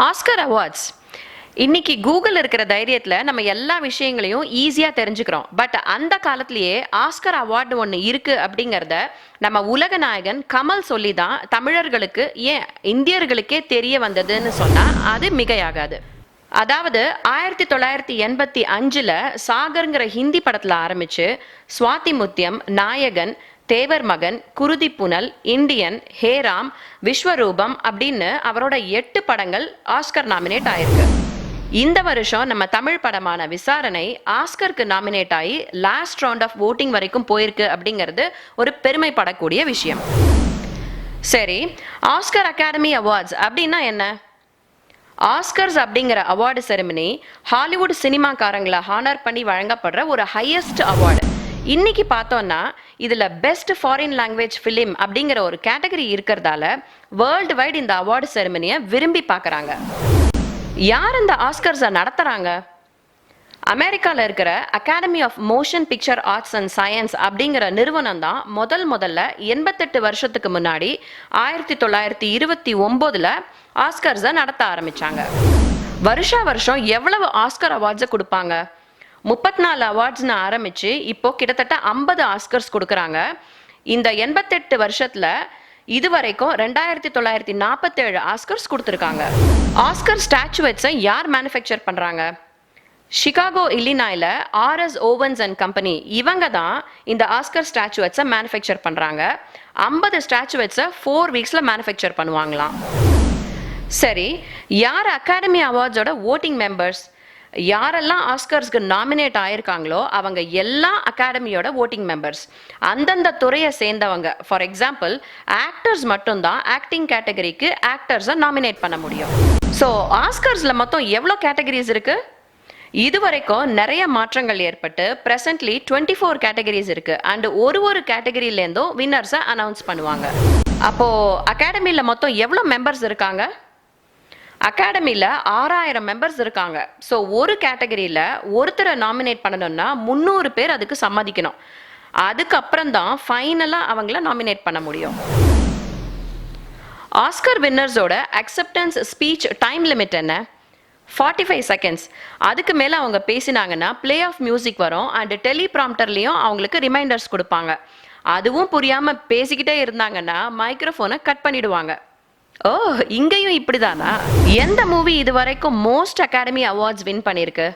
Oscar awards இன்னைக்கு Google இருக்கிற தைரியத்தில் நம்ம எல்லா விஷயங்களையும் ஈஸியாக தெரிஞ்சுக்கிறோம். பட் அந்த காலத்திலேயே ஆஸ்கர் அவார்டு ஒன்று இருக்கு அப்படிங்கிறத நம்ம உலக நாயகன் கமல் சொல்லி தான் தமிழர்களுக்கு ஏன் இந்தியர்களுக்கே தெரிய வந்ததுன்னு சொன்னால் அது மிகையாகாது. அதாவது 1985 சாகர்ங்கிற ஹிந்தி படத்தில் ஆரம்பிச்சு சுவாதி முத்தியம், நாயகன், தேவர் மகன், குருதி புனல், இந்தியன், ஹேராம், விஸ்வரூபம் அப்படின்னு அவரோட 8 படங்கள் ஆஸ்கர் நாமினேட் ஆயிருக்கு. இந்த வருஷம் நம்ம தமிழ் படமான விசாரணை ஆஸ்கருக்கு நாமினேட் ஆகி லாஸ்ட் ரவுண்ட் ஆஃப் ஓட்டிங் வரைக்கும் போயிருக்கு அப்படிங்கிறது ஒரு பெருமைப்படக்கூடிய விஷயம். சரி, ஆஸ்கர் அகாடமி அவார்ட்ஸ் அப்படின்னா என்ன? ஆஸ்கர்ஸ் அப்படிங்கிற அவார்டு செரிமனி ஹாலிவுட் சினிமாக்காரங்களை ஹானர் பண்ணி வழங்கப்படுற ஒரு ஹையஸ்ட் அவார்டு. இன்னைக்கு பார்த்தோம்னா இதில் பெஸ்ட் ஃபாரின் லாங்குவேஜ் ஃபிலிம் அப்படிங்கிற ஒரு கேட்டகரி இருக்கிறதால வேர்ல்டு வைட் இந்த அவார்டு செரிமனியை விரும்பி பார்க்குறாங்க. யார் இந்த ஆஸ்கர்ஸை நடத்துகிறாங்க? அமெரிக்காவில் இருக்கிற academy of motion picture arts and science அப்படிங்கிற நிறுவனம் தான் முதல்ல 88 வருஷத்துக்கு முன்னாடி 1929 ஆஸ்கர்ஸை நடத்த ஆரம்பித்தாங்க. வருஷம் எவ்வளவு ஆஸ்கர் அவார்ட்ஸை கொடுப்பாங்க? 34 அவார்ட்ஸ்னு ஆரம்பித்து இப்போ கிட்டத்தட்ட 50 ஆஸ்கர்ஸ் கொடுக்குறாங்க. இந்த 88 வருஷத்தில் இதுவரைக்கும் 2947 ஆஸ்கர்ஸ் கொடுத்துருக்காங்க. ஆஸ்கர் ஸ்டாச்சுவெட்ஸை யார் மேனுஃபேக்சர் பண்ணுறாங்க? சிகாகோ, இல்லினாயில் ஆர்எஸ் ஓவன்ஸ் அண்ட் கம்பெனி இவங்க தான் இந்த ஆஸ்கர் ஸ்டாச்சுவெட்ஸை மேனுஃபேக்சர் பண்ணுறாங்க. 50 ஸ்டாச்சுவெட்ஸை 4 வீக்ஸில் மேனுஃபேக்சர் பண்ணுவாங்களாம். சரி, யார் அகாடமி அவார்ட்ஸோட ஓட்டிங் மெம்பர்ஸ்? யாரெல்லாம் ஆஸ்கர்ஸ்க்கு நாமினேட் ஆயிருக்காங்களோ அவங்க எல்லா அகாடமியோட ஓட்டிங் மெம்பர்ஸ். அந்தந்த துறையை சேர்ந்தவங்க. ஃபார் எக்ஸாம்பிள், ஆக்டர்ஸ் மட்டும்தான் ஆக்டிங் கேட்டகரிக்கு ஆக்டர்ஸை நாமினேட் பண்ண முடியும். ஸோ ஆஸ்கர்ஸில் மொத்தம் எவ்வளோ கேட்டகரிஸ் இருக்கு? இதுவரைக்கும் நிறைய மாற்றங்கள் ஏற்பட்டு ப்ரெசன்ட்லி 24 கேட்டகரிஸ் இருக்கு. அண்ட் ஒரு கேட்டகரியிலேருந்தும் வின்னர்ஸை அனௌன்ஸ் பண்ணுவாங்க. அப்போ அகாடமியில் மொத்தம் எவ்வளோ மெம்பர்ஸ் இருக்காங்க? அகாடமியில் 6000 மெம்பர்ஸ் இருக்காங்க. ஸோ ஒரு கேட்டகரியில் ஒருத்தரை நாமினேட் பண்ணணும்னா 300 பேர் அதுக்கு சம்மதிக்கணும். அதுக்கப்புறம் தான் ஃபைனலாக அவங்கள நாமினேட் பண்ண முடியும். ஆஸ்கர் வின்னர்ஸோட அக்செப்டன்ஸ் ஸ்பீச் டைம் லிமிட் என்ன? 45 செகண்ட்ஸ். அதுக்கு மேலே அவங்க பேசினாங்கன்னா பிளே ஆஃப் மியூசிக் வரும். அண்ட் டெலிப்ராம்டர்லேயும் அவங்களுக்கு ரிமைண்டர்ஸ் கொடுப்பாங்க. அதுவும் புரியாமல் பேசிக்கிட்டே இருந்தாங்கன்னா மைக்ரோஃபோனை கட் பண்ணிடுவாங்க. ஓ, இங்கேயும் இப்படிதானா? எந்த மூவி இது வரைக்கும் மோஸ்ட் அகாடமி அவார்ட்ஸ் வின் பண்ணியிருக்கு?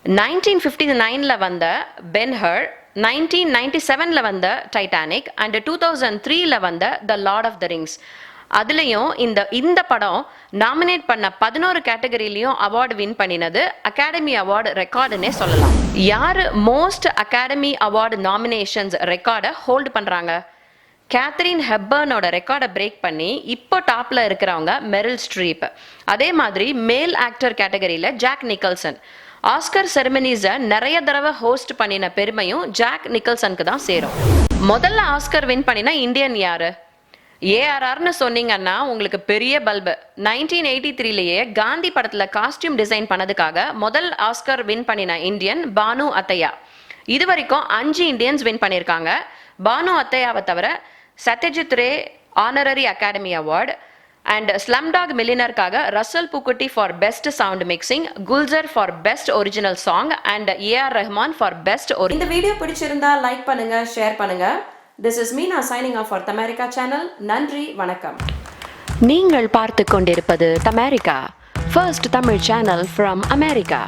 1959 வந்த பென்ஹர், 1997 வந்த டைட்டானிக் அண்ட் 2003 வந்த த லார்ட் ஆஃப் த ரிங்ஸ். அதுலேயும் இந்த படம் நாமினேட் பண்ண 11 கேட்டகரியிலையும் அவார்டு வின் பண்ணினது அகாடமி அவார்டு ரெக்கார்டுன்னே சொல்லலாம். யார் மோஸ்ட் அகாடமி அவார்டு நாமினேஷன்ஸ் ரெக்கார்டை ஹோல்டு பண்ணுறாங்க? கேத்ரின் ஹெப்பர்னோட ரெக்கார்டை பிரேக் பண்ணி இப்போ டாப்ல இருக்கிறவங்க மெரில் ஸ்ட்ரீப். அதே மாதிரி மேல் ஆக்டர் கேட்டகரியில் ஜாக் நிக்கல்சன். ஆஸ்கர் செரமனிஸை நிறைய தடவை ஹோஸ்ட் பண்ணின பெருமையும் ஜாக் நிக்கல்சனுக்கு தான் சேரும். முதல்ல ஆஸ்கர் வின் பண்ணின இந்தியன் யாரு? ஏஆர்ஆர்னு சொன்னீங்கன்னா உங்களுக்கு பெரிய பல்பு. 1983 காந்தி படத்தில் காஸ்டியூம் டிசைன் பண்ணதுக்காக முதல் ஆஸ்கர் வின் பண்ணின இந்தியன் பானு அத்தையா. இது வரைக்கும் 5 இந்தியன்ஸ் வின் பண்ணியிருக்காங்க. பானு அத்தையாவை தவிர Satyajit Ray honorary academy award, and Slumdog மில்லியனருக்காக Resul Pookutty for best sound mixing, Gulzar for best original song and AR Rahman for best. இந்த வீடியோ பிடிச்சிருந்தா லைக் பண்ணுங்க, ஷேர் பண்ணுங்க. This is Meena signing off for Tamarika channel. நன்றி, வணக்கம். நீங்கள் பார்த்து கொண்டிருப்பது Tamarika, first Tamil channel from America.